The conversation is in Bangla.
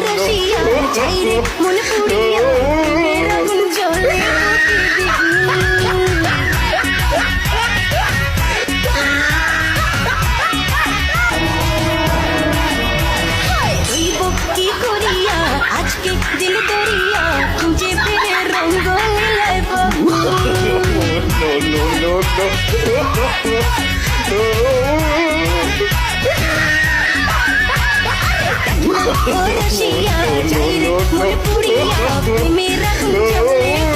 রসিয়া চাই রে মন পুড়িয়া প্রেমের আগুন জ্বলে হইব কি করিয়া আজকে দিল দরিয়া খুঁজে ফিরে রঙ্গ মিলাইব রসিয়া চাই রে মন পুড়িয়া প্রেমের আগুন জ্বলে